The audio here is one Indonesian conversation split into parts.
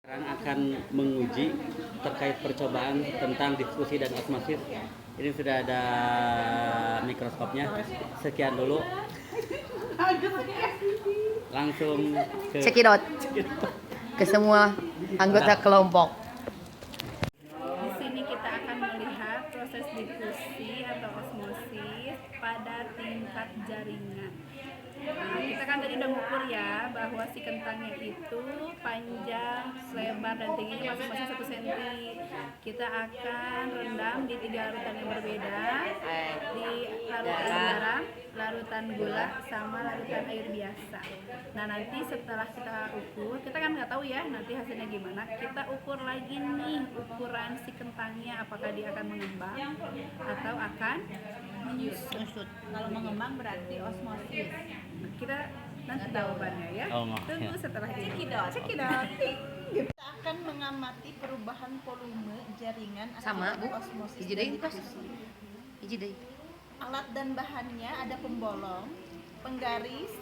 Sekarang akan menguji terkait percobaan tentang diffusi dan osmosis. Ini sudah ada mikroskopnya. Sekian dulu. Langsung ke Cekidot ke semua anggota kelompok. Di sini kita akan melihat proses difusi atau osmosis pada tingkat jaringan. Nah, kita kan tadi udah ngukur ya bahwa si kentangnya itu panjang, lebar, dan tingginya masing-masing 1 cm. Kita akan rendam di 3 larutan yang berbeda, di larutan garam, larutan gula, sama larutan air biasa. Nah, nanti setelah kita ukur, kita kan nggak tahu ya nanti hasilnya gimana. Kita ukur lagi nih ukuran si kentangnya, apakah dia akan mengembang atau akan menyusut. Kalau mengembang berarti osmosis. Kita nanti jawabannya ya. Tunggu setelah ini. Cekidot. Kita akan mengamati perubahan volume jaringan Sama, Bu. akibat osmosis Hiji dan deui, Kos. difusi. Hiji deui. Alat dan bahannya ada pembolong, penggaris,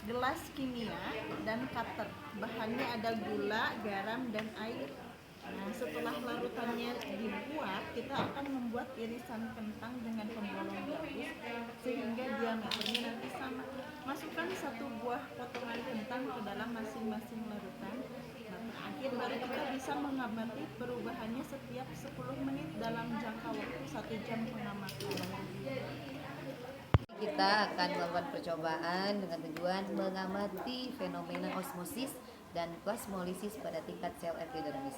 gelas kimia, dan cutter. Bahannya ada gula, garam, dan air. Nah, setelah larutannya dibuat, kita akan membuat irisan kentang dengan pembolong gabus sehingga diameternya nanti sama. Masukkan 1 buah potongan kentang ke dalam masing-masing larutan. Nah, terakhir baru kita bisa mengamati perubahannya setiap 10 menit dalam jangka waktu 1 jam pengamatan. Kita akan melakukan percobaan dengan tujuan mengamati fenomena osmosis dan plasmolisis pada tingkat sel epidermis.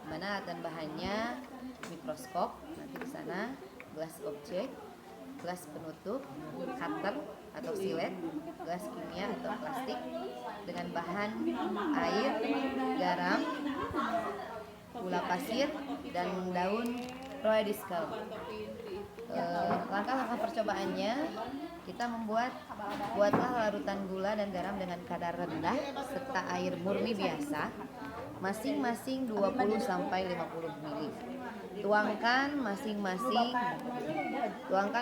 Mana dan bahannya mikroskop, nanti di sana gelas objek, gelas penutup, cutter atau silet, gelas kimia atau plastik dengan bahan air, garam, gula pasir, dan daun roediskel. Langkah-langkah percobaannya, kita buatlah larutan gula dan garam dengan kadar rendah serta air murni biasa masing-masing 20 sampai 50 ml. Tuangkan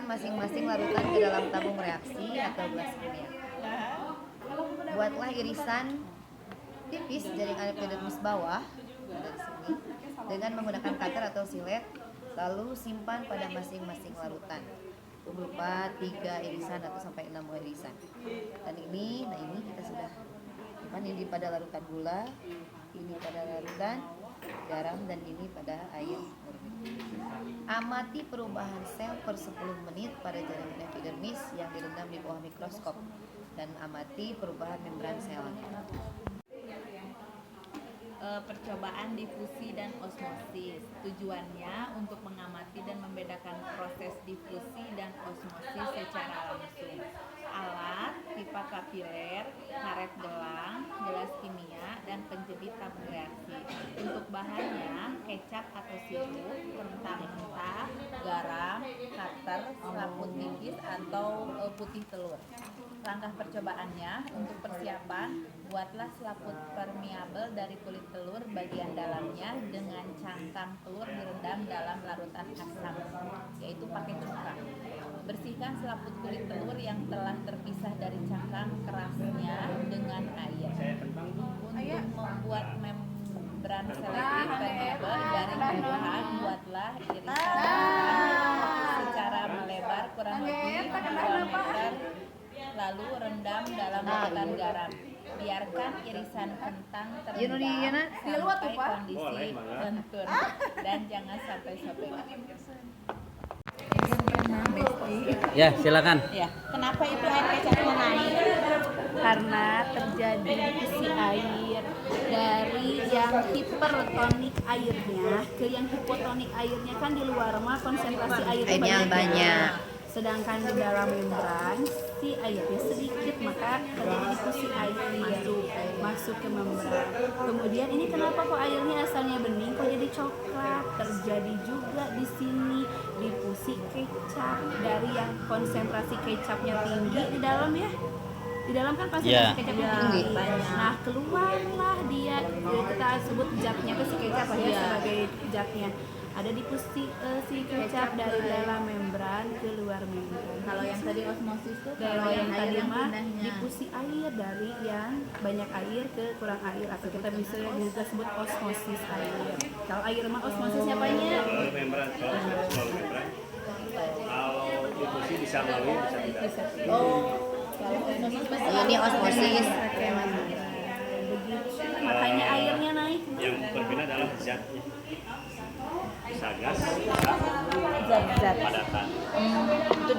masing-masing larutan ke dalam tabung reaksi atau gelas kimia. Buatlah irisan tipis jaringan epidermis bawah dari sini dengan menggunakan cutter atau silet, lalu simpan pada masing-masing larutan. Berupa 3 irisan atau sampai 6 irisan. Dan ini kita sudah simpan ini pada larutan gula, ini pada larutan garam, dan ini pada air murni. Amati perubahan sel per 10 menit pada jaringan epidermis yang direndam di bawah mikroskop dan amati perubahan membran sel. Percobaan difusi dan osmosis. Tujuannya untuk mengamati dan membedakan proses difusi dan osmosis secara langsung. Alat, pipa kapiler, karet gelang, gelas kimia, dan penjepit tabung reaksi. Untuk bahannya, kecap atau sirup, kentang mentah, garam, cutter, selaput tipis atau putih telur. Langkah percobaannya, untuk persiapan, buatlah selaput permeabel dari kulit telur bagian dalamnya dengan cangkang telur direndam dalam larutan asam, yaitu pakai cuka. Bersihkan selaput kulit telur yang telah terpisah dari cangkang kerasnya dengan air. Untuk membuat membran selektif permeabel dari buah-buahan, buatlah irisan secara melebar kurang lebih 2 meter, lalu rendam dalam larutan garam. Biarkan irisan kentang terendam sampai kondisi lentur dan jangan sampai sobek. Ya, silakan. Ya, kenapa itu air kecapnya naik? Karena terjadi diffusi air dari yang hipertonik airnya ke yang hipotonik airnya. Kan di luar mah konsentrasi airnya banyak. Sedangkan di dalam membran si airnya sedikit, maka terjadi diffusi air masuk ke membran. Kemudian ini kenapa kok airnya asalnya bening kok jadi coklat? Terjadi juga di sini diffusi kecap dari yang konsentrasi kecapnya tinggi di dalam ya. Di dalam kan konsentrasi kecapnya tinggi. Nah, keluarlah dia kita sebut zatnya itu si kecap ya sebagai zatnya. ada difusi si kecap dari dalam membran ke luar membran. Kalau yang tadi osmosis tuh Kalau yang tadi air mah pindahnya. difusi air dari yang banyak air ke kurang air, atau kita bisa juga sebut osmosis air. Kalau air mah osmosisnya apanya? Kalau membran, kalau small membran, kalau difusi bisa melalui, bisa tidak. Kalau osmosis pasti Ini osmosis. Makanya airnya naik. Yang berbeda adalah zatnya. Bisa gas, bisa zat-zat. padatan. Itu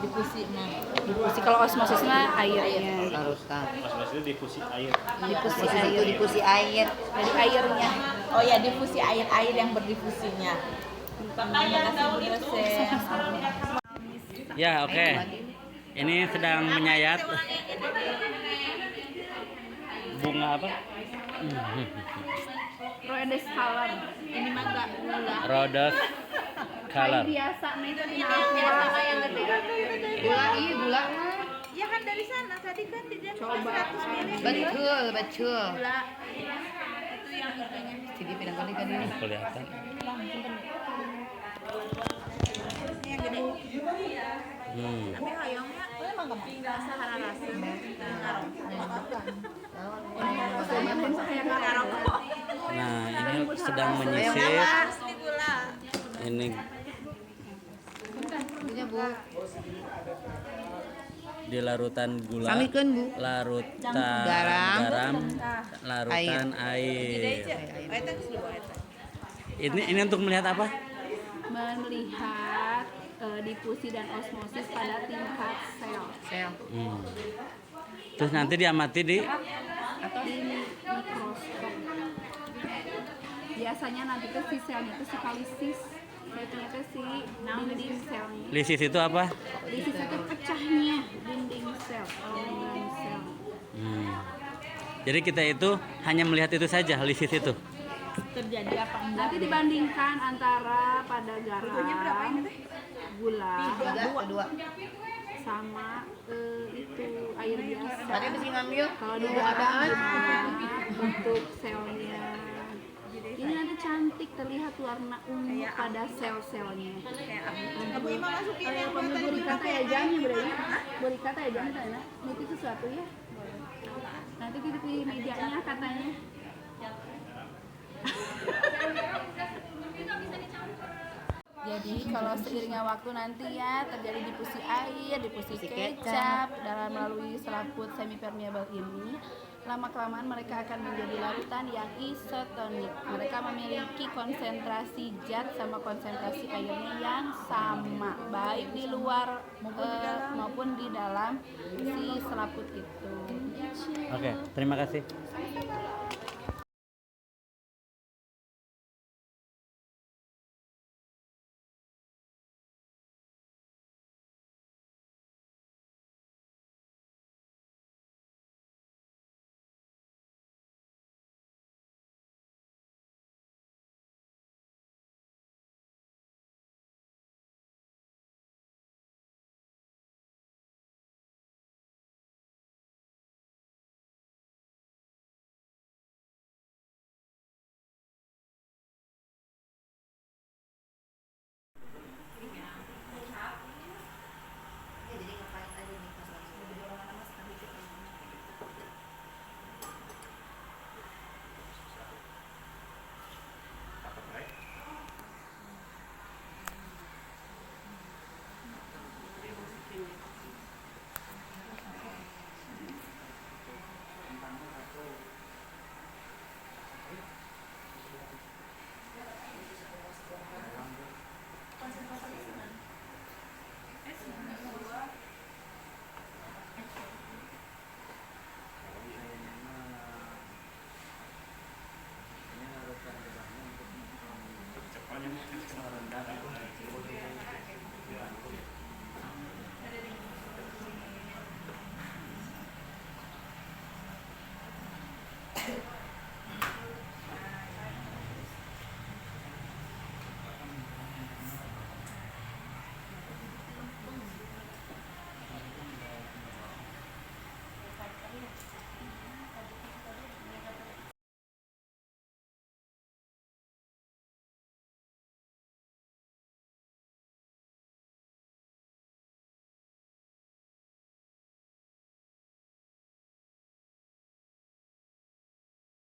difusi nah. Difusi kalau osmosis mah airnya. Larutkan. Osmosis itu difusi air. Difusi Osmosis itu air. difusi air. Jadi airnya. Oh ya, difusi air yang berdifusinya. Terima kasih Bu dosen. Ya, oke. Ini sedang menyayat bunga apa? Rhodes color. Ini mah enggak gula. Rhodes color. Biasa nih itu Biasa mah yang gede. Gula, iya gula. Ya kan dari sana tadi kan dia Coba. 100 ml. Betul, betul. Gula. Itu yang itunya. Jadi pindah kali kan ini. Kelihatan. Ini yang gede. Tapi hayongnya emang enggak rasa rasa. Nah, ini sedang menyisir. Asli gula. Ini Punya Bu. di larutan gula, Pamikeun, Bu. larutan Garam. garam, larutan air. Ini untuk melihat apa? melihat difusi dan osmosis pada tingkat sel. Sel. Terus nanti diamati di Di mikroskop. Biasanya nanti tuh si selnya itu suka lisis. Itu si dinding selnya. lisis itu apa? Lisis itu pecahnya dinding sel, organ sel. Jadi kita itu hanya melihat itu saja, lisis itu. Terjadi apa enggak? Nanti dibandingkan antara pada garam, gula, Kedua. sama itu air biasa. Tadi mesti ngambil. Kalau di garam bentuk selnya. Ini nanti cantik terlihat warna ungu pada sel-selnya. Ibu Ima masukin yang Beri kata ya jangan berarti. Beri kata ya jangan sana. Itu sesuatu ya. Nanti di mejanya katanya. Jadi kalau seiringnya waktu nanti ya terjadi difusi air, difusi kecap dalam melalui selaput semipermeable ini, lama kelamaan mereka akan menjadi larutan yang isotonik. Mereka memiliki konsentrasi zat sama konsentrasi airnya yang sama, baik di luar maupun di dalam si selaput itu. Oke, terima kasih.